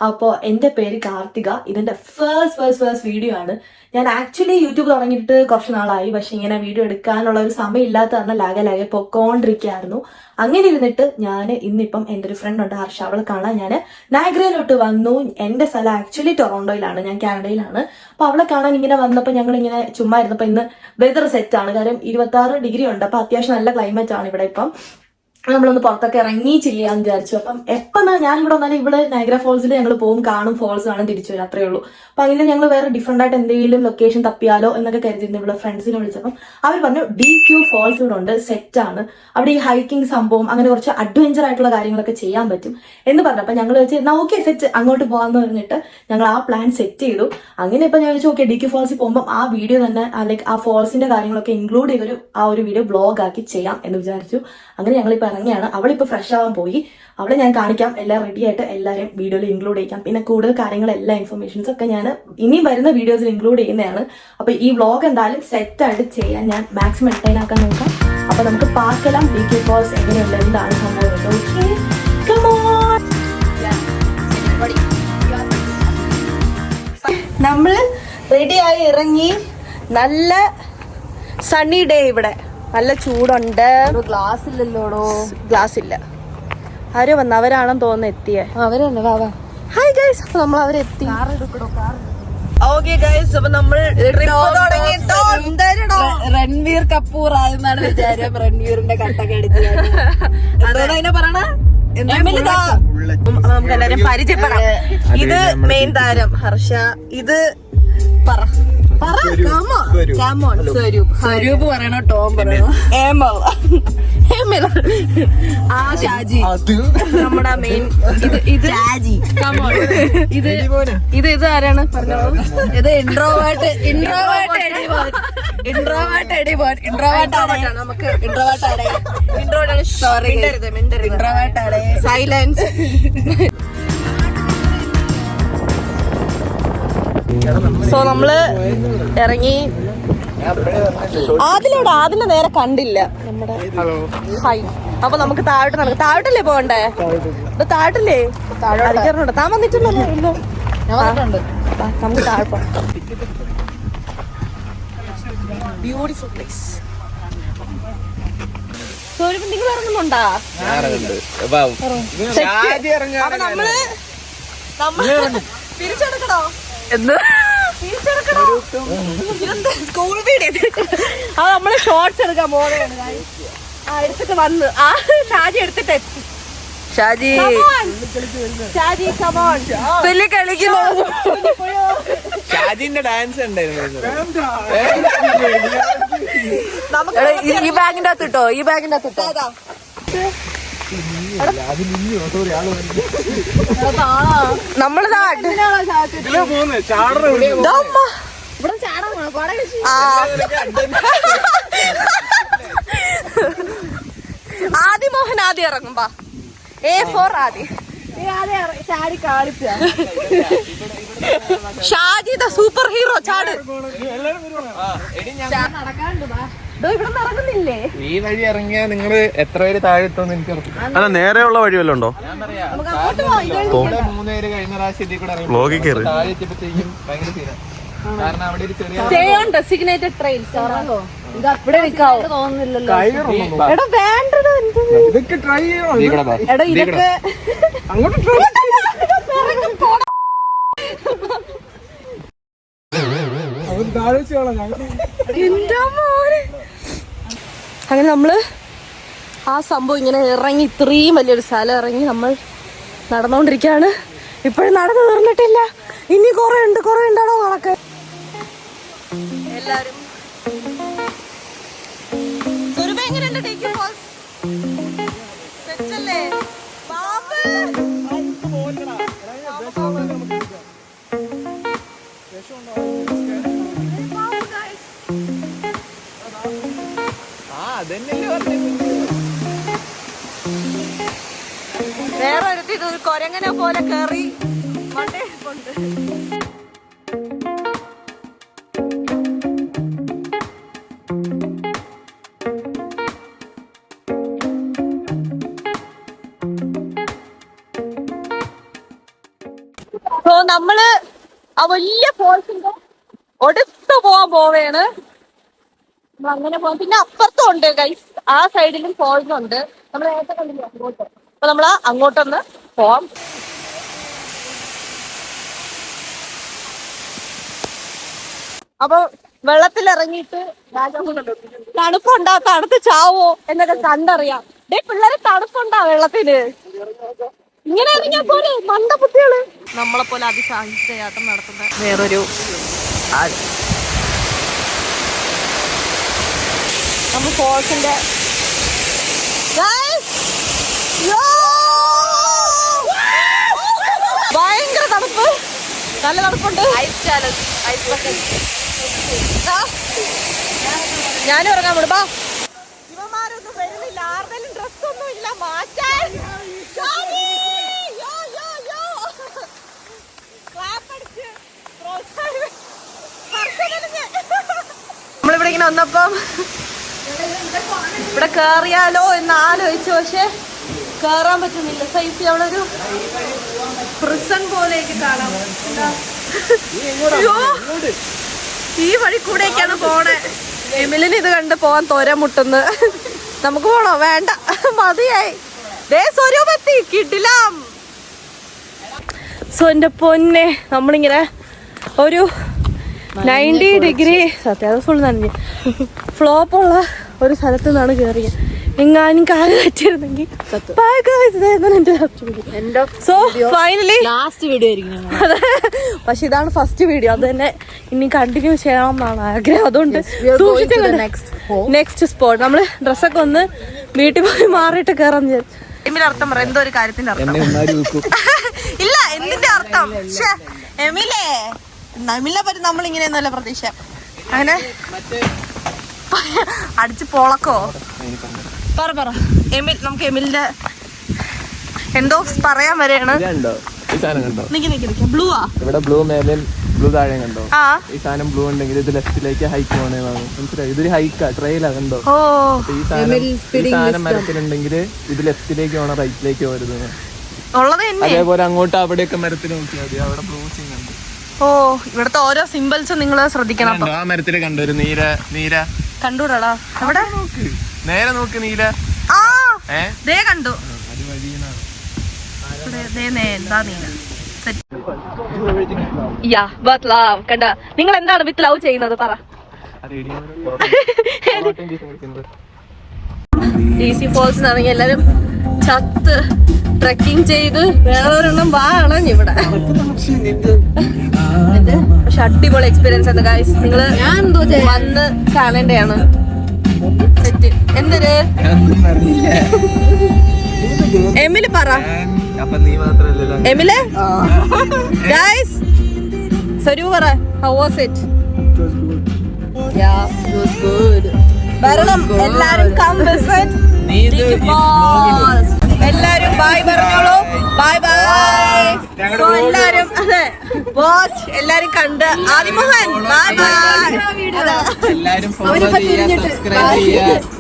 അപ്പോൾ എൻ്റെ പേര് കാർത്തിക. ഇതിൻ്റെ ഫസ്റ്റ് വീഡിയോ ആണ്. ഞാൻ ആക്ച്വലി യൂട്യൂബ് തുടങ്ങിയിട്ട് കുറച്ച് നാളായി. പക്ഷെ ഇങ്ങനെ വീഡിയോ എടുക്കാനുള്ള ഒരു സമയം ഇല്ലാത്ത കാരണം ലാഗെ പൊക്കോണ്ടിരിക്കുകയായിരുന്നു. അങ്ങനെ ഇരുന്നിട്ട് ഞാൻ ഇന്നിപ്പം എൻ്റെ ഒരു ഫ്രണ്ട് ഉണ്ട് ഹർഷ, അവളെ കാണാൻ ഞാൻ നയഗ്രയിലോട്ട് വന്നു. എൻ്റെ സ്ഥലം ആക്ച്വലി ടൊറോണ്ടോയിലാണ്, ഞാൻ കാനഡയിലാണ്. അപ്പോൾ അവളെ കാണാൻ ഇങ്ങനെ വന്നപ്പോൾ ഞങ്ങൾ ഇങ്ങനെ ചുമ്മാ ഇരുന്നപ്പോൾ ഇന്ന് വെതർ സെറ്റാണ്, കാര്യം 26 ഡിഗ്രി ഉണ്ട്. അപ്പോൾ അത്യാവശ്യം നല്ല ക്ലൈമറ്റ് ആണ് ഇവിടെ. ഇപ്പം നമ്മളൊന്ന് പുറത്തൊക്കെ ഇറങ്ങി ചെയ്യാന്ന് വിചാരിച്ചു. അപ്പം എപ്പം ഞാനിവിടെ വന്നാലും ഇവിടെ നയഗ്ര ഫോൾസിൽ ഞങ്ങൾ പോകും, കാണും, ഫോൾസ് കാണും, തിരിച്ചു വരും, അത്രേ ഉള്ളൂ. അപ്പൊ അങ്ങനെ ഞങ്ങൾ വേറെ ഡിഫറെന്റ് ആയിട്ട് എന്തെങ്കിലും ലൊക്കേഷൻ തപ്പിയാലോ എന്നൊക്കെ കരുതിയിരുന്നു. ഇവിടെ ഫ്രണ്ട്സിനെ വിളിച്ചപ്പം അവർ പറഞ്ഞു DQ ഫോൾസ് ഇവിടെ ഉണ്ട്, സെറ്റാണ്, അവിടെ ഈ ഹൈക്കിംഗ് സംഭവം അങ്ങനെ കുറച്ച് അഡ്വഞ്ചർ ആയിട്ടുള്ള കാര്യങ്ങളൊക്കെ ചെയ്യാൻ പറ്റും എന്ന് പറഞ്ഞപ്പോ ഞങ്ങൾ വെച്ച് ഓക്കെ സെറ്റ്, അങ്ങോട്ട് പോകാന്ന് പറഞ്ഞിട്ട് ഞങ്ങൾ ആ പ്ലാൻ സെറ്റ് ചെയ്തു. അങ്ങനെ ഇപ്പൊ ഞാൻ വെച്ചു ഓക്കെ DQ ഫോൾസിൽ പോകുമ്പോൾ ആ വീഡിയോ തന്നെ ലൈക്ക് ആ ഫോൾസിന്റെ കാര്യങ്ങളൊക്കെ ഇൻക്ലൂഡ് ചെയ്തൊരു ആ ഒരു വീഡിയോ വ്ളോഗ് ആക്കി ചെയ്യാം എന്ന് വിചാരിച്ചു. അങ്ങനെ ഞങ്ങളിപ്പോൾ ഇറങ്ങിയാണ്. അവളിപ്പോ ഫ്രഷ് ആവാൻ പോയി. അവളെ ഞാൻ കാണിക്കാം, എല്ലാം റെഡി ആയിട്ട് എല്ലാവരും വീഡിയോയിൽ ഇൻക്ലൂഡ് ചെയ്യിക്കാം. പിന്നെ കൂടുതൽ കാര്യങ്ങൾ എല്ലാ ഇൻഫർമേഷൻസ് ഒക്കെ ഞാൻ ഇനിയും വരുന്ന വീഡിയോസിൽ ഇൻക്ലൂഡ് ചെയ്യുന്നതാണ്. അപ്പൊ ഈ വ്ളോഗ് എന്തായാലും സെറ്റ് ആയിട്ട് ചെയ്യാൻ ഞാൻ മാക്സിമം എൻറ്റർടൈൻ ആക്കാൻ നോക്കാം. അപ്പൊ നമുക്ക് പാർക്കെല്ലാം DQ ഫോൾസ് എങ്ങനെയുണ്ട്, എന്താണ് സംഭവം. നമ്മൾ റെഡിയായി ഇറങ്ങി. നല്ല സണ്ണി ഡേ ഇവിടെ, നല്ല ചൂടുണ്ട്. ഗ്ലാസ് ഇല്ലല്ലോടോ, ഗ്ലാസ് ഇല്ല. ആരോ വന്ന്, അവരാണെന്ന് തോന്നുന്നു എത്തിയേ. അവരല്ലേ വാവാ. ഹായ് ഗൈസ്, അപ്പൊ നമ്മൾ അവരെത്തി. ഓക്കെ ഗൈസ്, അപ്പൊ നമ്മൾ രൺവീർ കപൂർ ആയെന്നാണ് വിചാരം. രൺവീറിന്റെ കട്ടൊക്കെ അടിച്ചത് പറയണ നമുക്ക് എല്ലാരും പരിചയപ്പെടാം. ഇത് മെയിൻ താരം ഹർഷ, ഇത് സ്വരൂപ് പറയണോ, ടോം പറയണോ, ആ ഷാജി നമ്മുടെ മെയിൻ. ഇത് ഷാജി, ഇത് ആരാണ് പറഞ്ഞോളൂ. ഇത് ഇൻട്രോവേർട്ട് നമുക്ക് ഇൻട്രോവേർട്ടാണ്. സോറി, ഇൻട്രോവേർട്ടാണ്. സൈലൻസ്. സോ നമ്മള് ഇറങ്ങി. ആദിന്റെ നേരെ കണ്ടില്ല നമ്മുടെ. ഹായ്. അപ്പൊ നമുക്ക് താഴോട്ട് നടക്കാം. താഴോട്ടല്ലേ പോകണ്ടേ? താഴോട്ടല്ലേ? താഴോട്ട് താൻ വന്നിട്ടുണ്ടല്ലോ. നമുക്ക് താഴെ പോകാം. Beautiful place. നിങ്ങൾ ഇറങ്ങുന്നുണ്ടാ? അപ്പൊ നമ്മള് തിരിച്ചെടുക്കണോ? School video. അത് നമ്മള് ഷോർട്സ് എടുക്കാൻ പോകണേ. എടുത്തിട്ട് വന്ന് ആ ഷാജി എടുത്തിട്ട് എത്തി. ഷാജി കമോൺ. കളിക്കുന്നു. ഷാജിന്റെ ഡാൻസ് ഉണ്ടായിരുന്നു. ഈ ബാഗിന്റെ അകത്ത് ഇട്ടോ, ഈ ബാഗിന്റെ അകത്ത് ഇട്ടോ. നമ്മള് ആദിമോഹൻ ആദ്യം ഇറങ്ങുമ്പോ A4 ആദ്യം. Shaji the super hero. ചാട്. ഇവിടെ നടക്കുന്നില്ലേ? ഈ വഴി ഇറങ്ങിയാ നിങ്ങള് എത്ര പേര് താഴെ എത്തുമെന്ന് എനിക്ക് അല്ല, നേരെയുള്ള വഴി വല്ലതും ഉണ്ടോ? 3 പേര് കഴിഞ്ഞ പ്രാവശ്യം ഇതിൽ കൂടെ ഇറങ്ങി താഴെ എത്തിയപ്പോഴത്തേക്കും ഭയങ്കര സീന. കാരണം അവിടെ ഒരു ചെറിയ ഡെസിഗ്നേറ്റഡ് ട്രെയിൽസ് ഇവിടെ തോന്നുന്നില്ലല്ലോ. ഇതൊക്കെ ട്രൈ ചെയ്യണം. ഇതൊക്കെ അങ്ങോട്ട് അങ്ങനെ നമ്മള് ആ സംഭവം ഇങ്ങനെ ഇറങ്ങി, ഇത്രയും വലിയൊരു സ്ഥലം ഇറങ്ങി നമ്മൾ നടന്നുകൊണ്ടിരിക്കുകയാണ്. ഇപ്പോഴും നടന്നു തീർന്നിട്ടില്ല, ഇനി കുറെ ഉണ്ടാണോ നടക്കാൻ. എല്ലാരും എങ്ങനെയുണ്ട് DQ ഫോൾസ്? സെറ്റല്ലേ? ബാബ് അതന്നെയല്ലേ പറഞ്ഞത്. വേറെ ഒരുത്തി ഇത് ഒരു കൊരങ്ങനെ പോലെ കേറി മണ്ടേ കൊണ്ട്. സോ നമ്മള് ആ വലിയ ഫോൾസിന്റെ ഒടുത്ത് പോവാൻ പോവേണ്. നമ്മൾ അങ്ങനെ പോവാം. പിന്നെ അപ്പുറത്തും ഉണ്ട് ഗൈസ്, ആ സൈഡിലും ഫോൾസ് ഉണ്ട്. നമ്മൾ നേരത്തെ കണ്ടില്ല അങ്ങോട്ട്. അപ്പൊ നമ്മള് അങ്ങോട്ടൊന്ന് പോവാം. അപ്പൊ വെള്ളത്തിലിറങ്ങിയിട്ട് തണുപ്പുണ്ടാ, തണുത്ത് ചാവോ എന്നൊക്കെ കണ്ടറിയാം. ഡേ പിള്ളേരെ തണുപ്പുണ്ടാ വെള്ളത്തിന്? ഇങ്ങനെ ഇറങ്ങിയാ പോലെ മണ്ടക്കുട്ടികള്. നമ്മളെ പോലെ അതിസാഹിത്യയാട്ടം നടത്തുന്ന വേറൊരു ആള്. നമ്മൾ ഫോൾസിന്റെ ഭയങ്കര തണുപ്പ്, നല്ല തണുപ്പുണ്ട്. ഞാനും ഇറങ്ങാൻ വിടും. ഇവന്മാരൊന്നും വരുന്നില്ല, ആരുടെയും ഡ്രസ്സൊന്നും ഇല്ല മാറ്റാൻ. നമ്മളിവിടെ ഇങ്ങനെ വന്നപ്പം ഇവിടെ കേറിയാലോ എന്ന് ആലോചിച്ചു, പക്ഷെ കേറാൻ പറ്റുന്നില്ല. സൈസ് അവിടെ ഒരു പ്രിസൺ പോലെയൊക്കെ കാണാം. ഈ വഴി കൂടെയൊക്കെയാണ് പോണേ. എമിലിന് ഇത് കണ്ട് പോവാൻ തോര മുട്ടുന്നു. നമുക്ക് പോണോ? വേണ്ട, മതിയായി. സ്വരൂപത്തി കിട്ടില്ലാം. സോ എന്റെ പൊന്നെ, നമ്മളിങ്ങനെ ഒരു 90 ഡിഗ്രി സത്യം ഫുൾ നനഞ്ഞ് ഫ്ലോപ്പുള്ള ഒരു സ്ഥലത്ത് നിന്നാണ് കയറിയത്. എങ്ങാനും കാല് പറ്റിയിരുന്നെങ്കിൽ സോ ഫൈനലി ലാസ്റ്റ് വീഡിയോ ആയിരിക്കും. അതെ, പക്ഷെ ഇതാണ് ഫസ്റ്റ് വീഡിയോ. അത് തന്നെ ഇനി കണ്ടിന്യൂ ചെയ്യണം എന്നാണ് ആഗ്രഹം. അതുകൊണ്ട് നെക്സ്റ്റ് സ്പോട്ട് നമ്മള് ഡ്രസ്സൊക്കെ ഒന്ന് വീട്ടിൽ പോയി മാറിയിട്ട് കയറാൻ വിചാരിച്ചു. അർത്ഥം പറ, എന്തോ ഒരു കാര്യത്തിന്റെ അർത്ഥം ഇല്ല. എന്തിന്റെ അർത്ഥം? എമിലേ, എമിലെ പറ്റി നമ്മൾ ഇങ്ങനെയൊന്നുമല്ല പ്രതീക്ഷ. അങ്ങനെ അടിച്ച് പൊളക്കോ? പറ എമിൽ, നമുക്ക് എമിലിന്റെ എന്തോ പറയാൻ വരെയാണ്. ബ്ലൂവാ? ഇവിടെ ബ്ലൂ മേലും ബ്ലൂ താഴെ കണ്ടോ? ഈ സാധനം ബ്ലൂ ഉണ്ടെങ്കിൽ ഇത് ലെഫ്റ്റിലേക്ക് ഹൈക്ക് പോകണേ. മനസ്സിലായി? ഇതൊരു ഹൈക്കാ, ട്രെയിലാ കണ്ടോ? ഈ സാധനം മരത്തിലുണ്ടെങ്കിൽ ഇത് ലെഫ്റ്റിലേക്ക് പോകണം, റൈറ്റിലേക്ക് പോരുത്. അതേപോലെ അങ്ങോട്ട് അവിടെയൊക്കെ മരത്തിൽ നോക്കിയാൽ മതി, അവിടെ ബ്ലൂ സീൻ കണ്ടു. ഓ, ഇവിടുത്തെ ഓരോ സിമ്പിൾസും നിങ്ങൾ ശ്രദ്ധിക്കണം. ആ മരത്തില് കണ്ടു ഒരു നീര കണ്ടൂടാ? അവിടെ നേരെ നോക്ക്, നീല. ദേ കണ്ടു. കണ്ട, നിങ്ങൾ എന്താണ് വിത്ത് ലവ് ചെയ്യുന്നത്? പറ. DC ഫോൾസ് ആണെങ്കിൽ എല്ലാരും ചത്ത് ട്രക്കിംഗ് ചെയ്ത് വേറൊരെണ്ണം വാണം ഇവിടെ. പക്ഷെ അടിപൊളി എക്സ്പീരിയൻസ് ആണ് ഗൈസ്. നിങ്ങള് വന്ന് കാണേണ്ടതാണ്. സെറ്റ്. എന്തൊരു എമില് പറ. എമില് ഗൈസ് സരു പറ, ഹൗ വാസ് ഇറ്റ്? വരണം എല്ലാരും, കം വിസിറ്റ് എല്ലാരും. ബൈ പറഞ്ഞോളൂ. Bye bye. എല്ലാരും അതെ വാച്ച് എല്ലാരും കണ്ട്. ആദിമോഹൻ ബൈ ബൈ. എല്ലാരും ഫോളോ ചെയ്യുക, സബ്സ്ക്രൈബ് ചെയ്യുക.